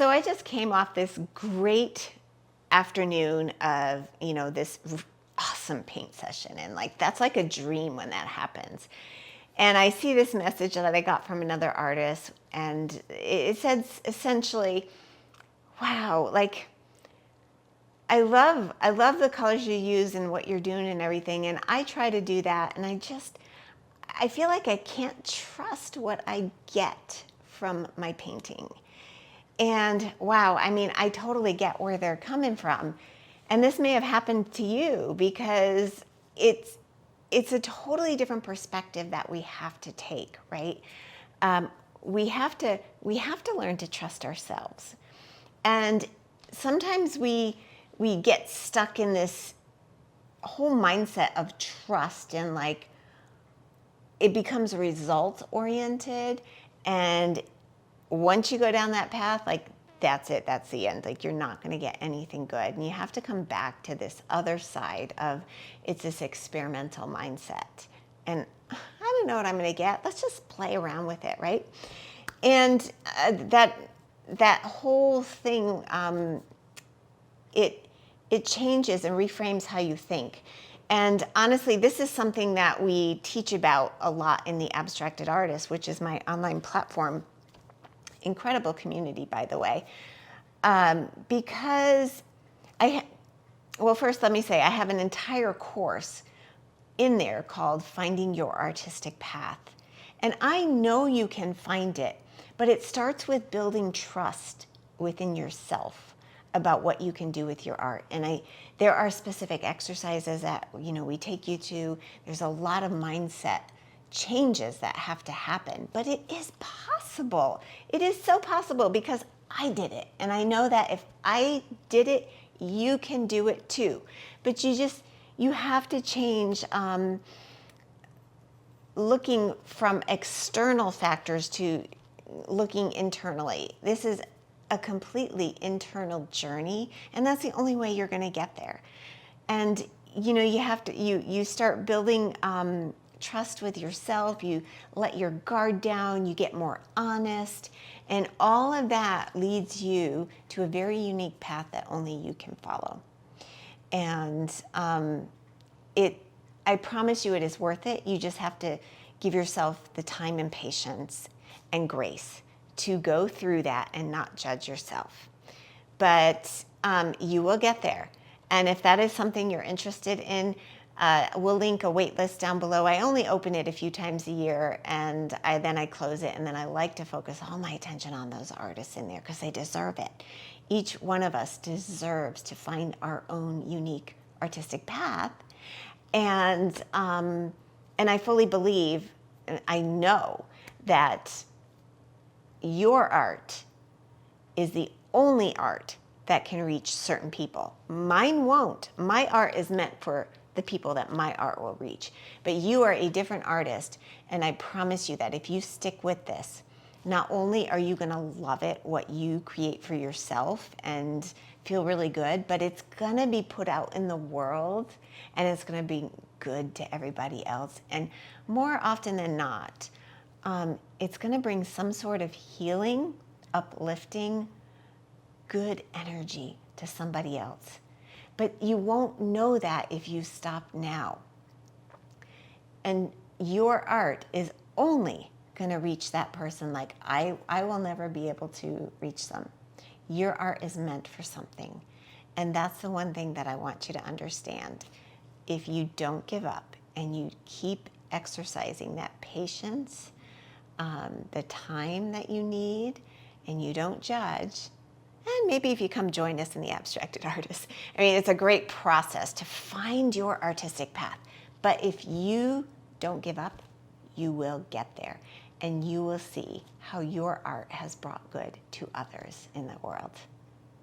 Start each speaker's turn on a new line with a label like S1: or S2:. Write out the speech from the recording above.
S1: So I just came off this great afternoon of, this awesome paint session. And like, that's like a dream when that happens. And I see this message that I got from another artist, and it said essentially, wow, like, I love the colors you use and what you're doing and everything. And I try to do that. And I feel like I can't trust what I get from my painting. And wow, I mean, I totally get where they're coming from. And this may have happened to you because it's a totally different perspective that we have to take, right? We have to learn to trust ourselves. And sometimes we get stuck in this whole mindset of trust, and like it becomes result oriented, and once you go down that path, like that's it, that's the end. Like you're not going to get anything good. And you have to come back to this other side of it's this experimental mindset. And I don't know what I'm going to get. Let's just play around with it, right? And that whole thing, it changes and reframes how you think. And honestly, this is something that we teach about a lot in the Abstracted Artist, which is my online platform. Incredible community, by the way, because first let me say I have an entire course in there called Finding Your Artistic Path. And I know you can find it, but it starts with building trust within yourself about what you can do with your art. And there are specific exercises that we take you to. There's a lot of mindset changes that have to happen, but it is possible. It is so possible because I did it. And I know that if I did it, you can do it too. But you have to change looking from external factors to looking internally. This is a completely internal journey, and that's the only way you're going to get there. And you have to you start building trust with yourself, you let your guard down, you get more honest, and all of that leads you to a very unique path that only you can follow. And I promise you it is worth it. You just have to give yourself the time and patience and grace to go through that and not judge yourself. But you will get there. And if that is something you're interested in, we'll link a wait list down below. I only open it a few times a year, and then I close it, and then I like to focus all my attention on those artists in there because they deserve it. Each one of us deserves to find our own unique artistic path, and I fully believe, and I know that your art is the only art that can reach certain people. Mine won't. My art is meant for the people that my art will reach. But you are a different artist, and I promise you that if you stick with this, not only are you going to love it, what you create for yourself, and feel really good, but it's going to be put out in the world, and it's going to be good to everybody else. And more often than not, it's going to bring some sort of healing, uplifting, good energy to somebody else. But you won't know that if you stop now. And your art is only going to reach that person like I will never be able to reach them. Your art is meant for something. And that's the one thing that I want you to understand. If you don't give up and you keep exercising that patience, the time that you need, and you don't judge, and maybe if you come join us in the Abstracted Artist. I mean, it's a great process to find your artistic path. But if you don't give up, you will get there. And you will see how your art has brought good to others in the world.